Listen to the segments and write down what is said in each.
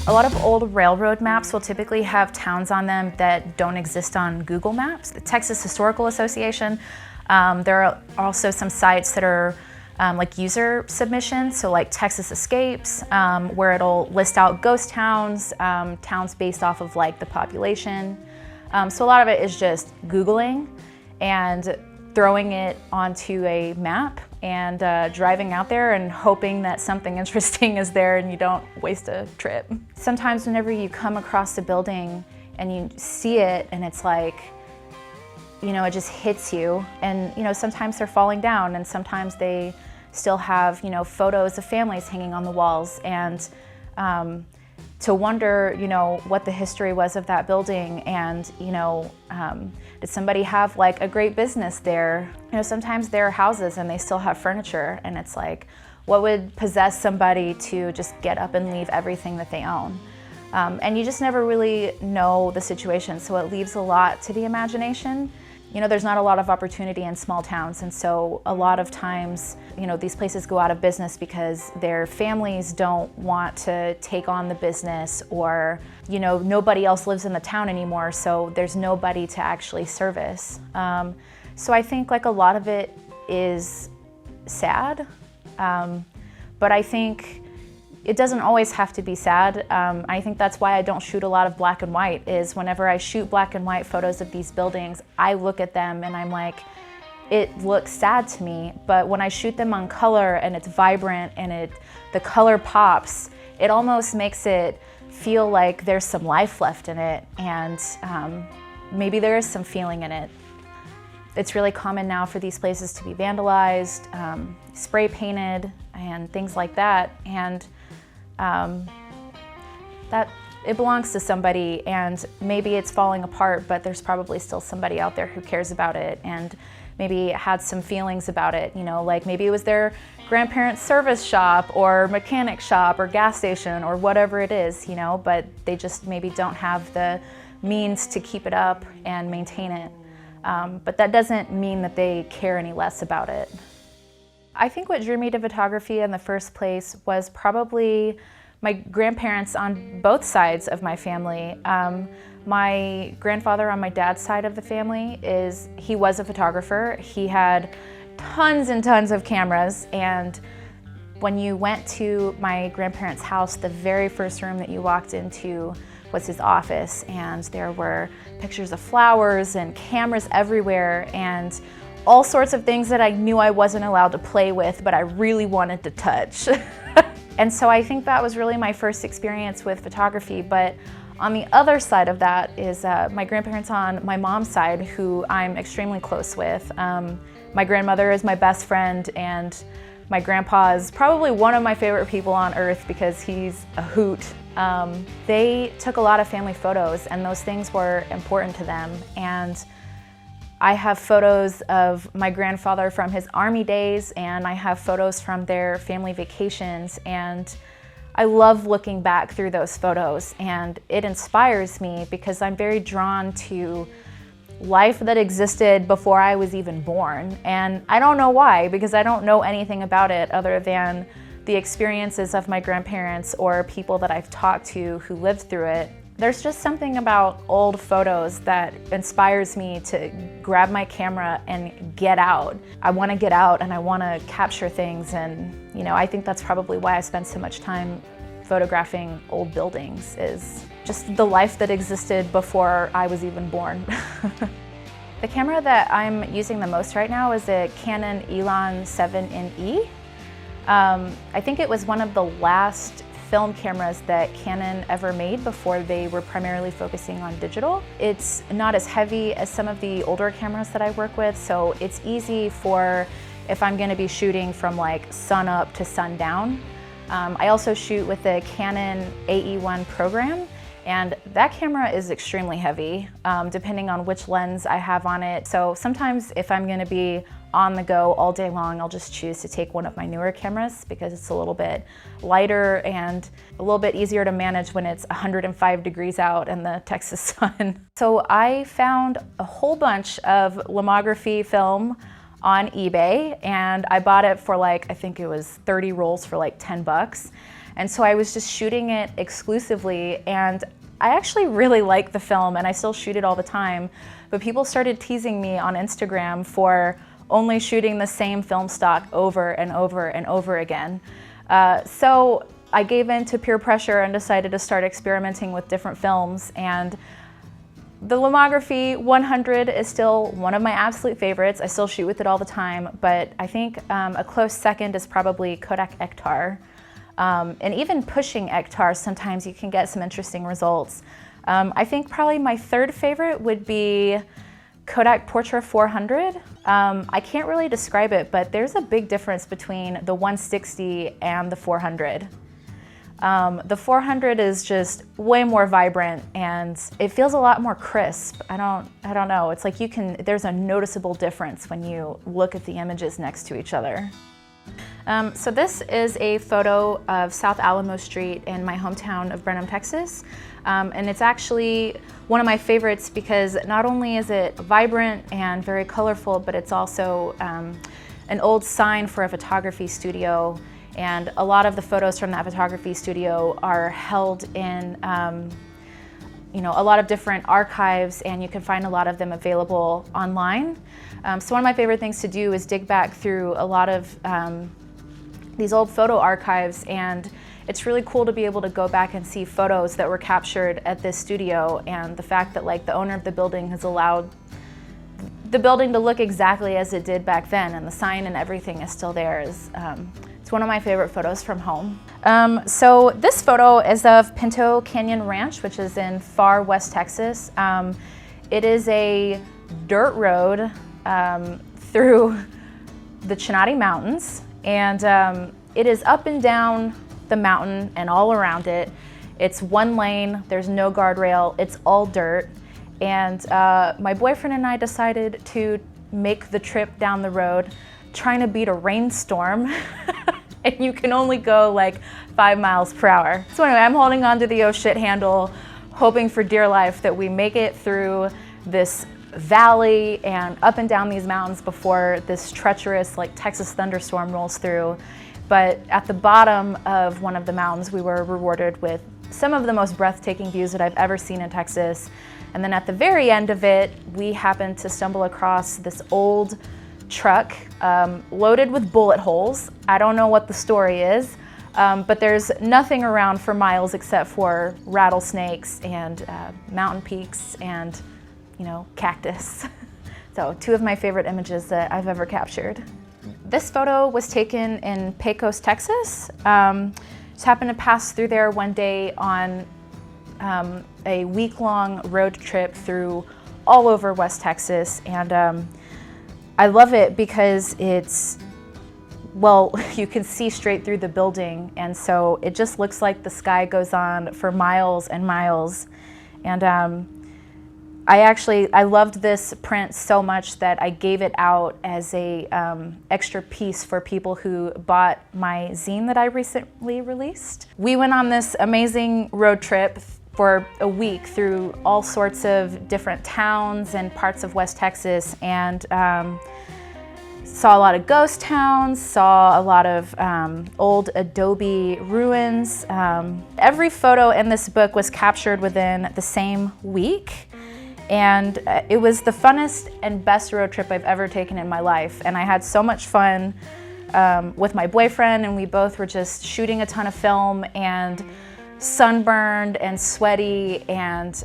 A lot of old railroad maps will typically have towns on them that don't exist on Google Maps. The Texas Historical Association, there are also some sites that are like user submissions, so like Texas Escapes, where it'll list out ghost towns, towns based off of like the population. So a lot of it is just Googling and throwing it onto a map and driving out there and hoping that something interesting is there and you don't waste a trip. Sometimes whenever you come across a building and you see it and it's like, you know, it just hits you, and you know, sometimes they're falling down and sometimes they still have, you know, photos of families hanging on the walls, and to wonder, you know, what the history was of that building, and you know, did somebody have like a great business there? You know, sometimes there are houses and they still have furniture, and it's like, what would possess somebody to just get up and leave everything that they own? And you just never really know the situation, so it leaves a lot to the imagination. You know, there's not a lot of opportunity in small towns, and so a lot of times, you know, these places go out of business because their families don't want to take on the business, or, you know, nobody else lives in the town anymore, so there's nobody to actually service. So I think like a lot of it is sad, but I think it doesn't always have to be sad. I think that's why I don't shoot a lot of black and white, is whenever I shoot black and white photos of these buildings, I look at them and I'm like, it looks sad to me. But when I shoot them on color and it's vibrant and the color pops, it almost makes it feel like there's some life left in it, and maybe there is some feeling in it. It's really common now for these places to be vandalized, spray painted, and things like that. And that it belongs to somebody, and maybe it's falling apart, but there's probably still somebody out there who cares about it and maybe had some feelings about it. You know, like maybe it was their grandparents' service shop or mechanic shop or gas station or whatever it is, you know, but they just maybe don't have the means to keep it up and maintain it. But that doesn't mean that they care any less about it. I think what drew me to photography in the first place was probably my grandparents on both sides of my family. My grandfather on my dad's side of the family he was a photographer. He had tons and tons of cameras, and when you went to my grandparents' house, the very first room that you walked into was his office, and there were pictures of flowers and cameras everywhere and all sorts of things that I knew I wasn't allowed to play with, but I really wanted to touch. And so I think that was really my first experience with photography. But on the other side of that is my grandparents on my mom's side, who I'm extremely close with. My grandmother is my best friend, and my grandpa is probably one of my favorite people on earth because he's a hoot. They took a lot of family photos, and those things were important to them. And I have photos of my grandfather from his army days, and I have photos from their family vacations, and I love looking back through those photos, and it inspires me because I'm very drawn to life that existed before I was even born. And I don't know why, because I don't know anything about it other than the experiences of my grandparents or people that I've talked to who lived through it. There's just something about old photos that inspires me to grab my camera and get out. I want to get out and I want to capture things, and you know, I think that's probably why I spend so much time photographing old buildings, is just the life that existed before I was even born. The camera that I'm using the most right now is a Canon Elan 7NE. I think it was one of the last film cameras that Canon ever made before they were primarily focusing on digital. It's not as heavy as some of the older cameras that I work with, so it's easy for if I'm going to be shooting from like sun up to sundown. I also shoot with the Canon AE1 program, and that camera is extremely heavy, depending on which lens I have on it. So sometimes if I'm going to be on the go all day long, I'll just choose to take one of my newer cameras because it's a little bit lighter and a little bit easier to manage when it's 105 degrees out in the Texas sun. So I found a whole bunch of lomography film on eBay, and I bought it for like, I think it was 30 rolls for like 10 bucks. And so I was just shooting it exclusively, and I actually really like the film and I still shoot it all the time, but people started teasing me on Instagram for only shooting the same film stock over and over and over again. So I gave in to peer pressure and decided to start experimenting with different films, and the Lomography 100 is still one of my absolute favorites. I still shoot with it all the time, but I think a close second is probably Kodak Ektar. And even pushing Ektar, sometimes you can get some interesting results. I think probably my third favorite would be Kodak Portra 400. I can't really describe it, but there's a big difference between the 160 and the 400. The 400 is just way more vibrant and it feels a lot more crisp. I don't know. It's like there's a noticeable difference when you look at the images next to each other. So this is a photo of South Alamo Street in my hometown of Brenham, Texas. And it's actually one of my favorites because not only is it vibrant and very colorful, but it's also an old sign for a photography studio. And a lot of the photos from that photography studio are held in a lot of different archives, and you can find a lot of them available online. So one of my favorite things to do is dig back through a lot of these old photo archives, and it's really cool to be able to go back and see photos that were captured at this studio, and the fact that like the owner of the building has allowed the building to look exactly as it did back then, and the sign and everything is still there. It's one of my favorite photos from home. So this photo is of Pinto Canyon Ranch, which is in far west Texas. It is a dirt road through the Chinati Mountains, and it is up and down the mountain and all around it. It's one lane, there's no guardrail, it's all dirt. And my boyfriend and I decided to make the trip down the road trying to beat a rainstorm. And you can only go like 5 miles per hour. So anyway, I'm holding onto the oh shit handle, hoping for dear life that we make it through this valley and up and down these mountains before this treacherous like Texas thunderstorm rolls through. But at the bottom of one of the mountains, we were rewarded with some of the most breathtaking views that I've ever seen in Texas. And then at the very end of it, we happened to stumble across this old truck loaded with bullet holes. I don't know what the story is, but there's nothing around for miles except for rattlesnakes and mountain peaks and, cactus. So 2 of my favorite images that I've ever captured. This photo was taken in Pecos, Texas. Just happened to pass through there one day on a week-long road trip through all over West Texas, and I love it because you can see straight through the building, and so it just looks like the sky goes on for miles and miles. And I loved this print so much that I gave it out as a extra piece for people who bought my zine that I recently released. We went on this amazing road trip for a week through all sorts of different towns and parts of West Texas, and saw a lot of ghost towns, saw a lot of old adobe ruins. Every photo in this book was captured within the same week, and it was the funnest and best road trip I've ever taken in my life, and I had so much fun with my boyfriend, and we both were just shooting a ton of film and sunburned and sweaty, and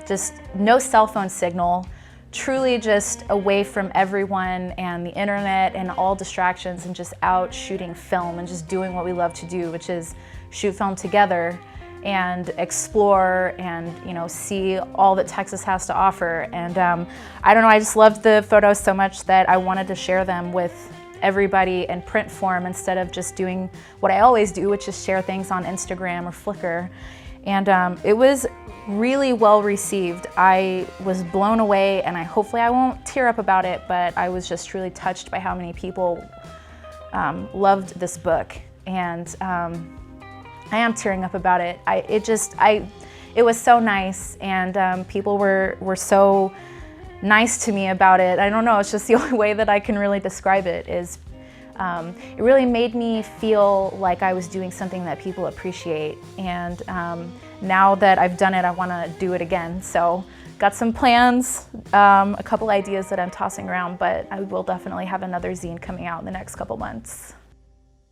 just no cell phone signal, truly just away from everyone and the internet and all distractions, and just out shooting film and just doing what we love to do, which is shoot film together and explore and see all that Texas has to offer. And I don't know, I just loved the photos so much that I wanted to share them with everybody in print form instead of just doing what I always do, which is share things on Instagram or Flickr. And it was really well received. I was blown away, and hopefully I won't tear up about it, but I was just truly touched by how many people loved this book. And I am tearing up about it. It was so nice, and people were so nice to me about it. I don't know, it's just the only way that I can really describe it is it really made me feel like I was doing something that people appreciate. And now that I've done it, I want to do it again. So got some plans, a couple ideas that I'm tossing around, but I will definitely have another zine coming out in the next couple months.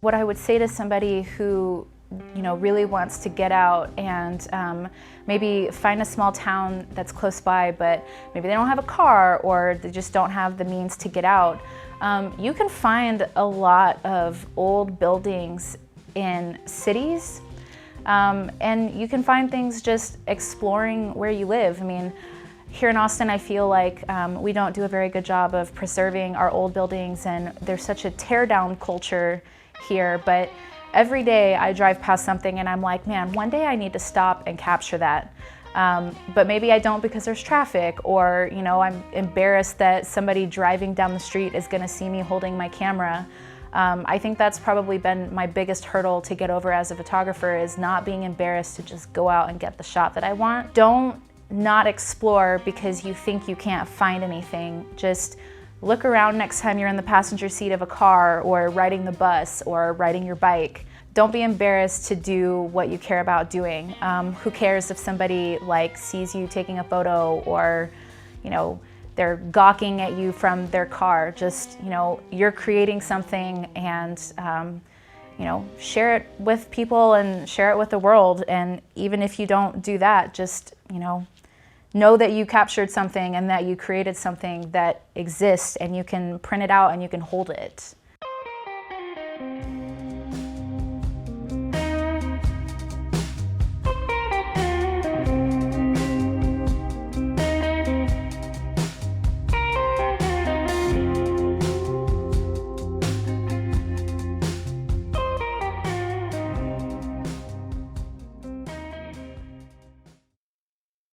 What I would say to somebody who really wants to get out and maybe find a small town that's close by, but maybe they don't have a car or they just don't have the means to get out, you can find a lot of old buildings in cities, and you can find things just exploring where you live. I mean, here in Austin, I feel like we don't do a very good job of preserving our old buildings, and there's such a tear down culture here, but every day I drive past something and I'm like, man, one day I need to stop and capture that. But maybe I don't because there's traffic, or I'm embarrassed that somebody driving down the street is gonna see me holding my camera. I think that's probably been my biggest hurdle to get over as a photographer, is not being embarrassed to just go out and get the shot that I want. Don't not explore because you think you can't find anything. Just look around next time you're in the passenger seat of a car or riding the bus or riding your bike. Don't be embarrassed to do what you care about doing. Who cares if somebody sees you taking a photo, or they're gawking at you from their car. Just you're creating something, and share it with people and share it with the world. And even if you don't do that, just know that you captured something and that you created something that exists, and you can print it out and you can hold it.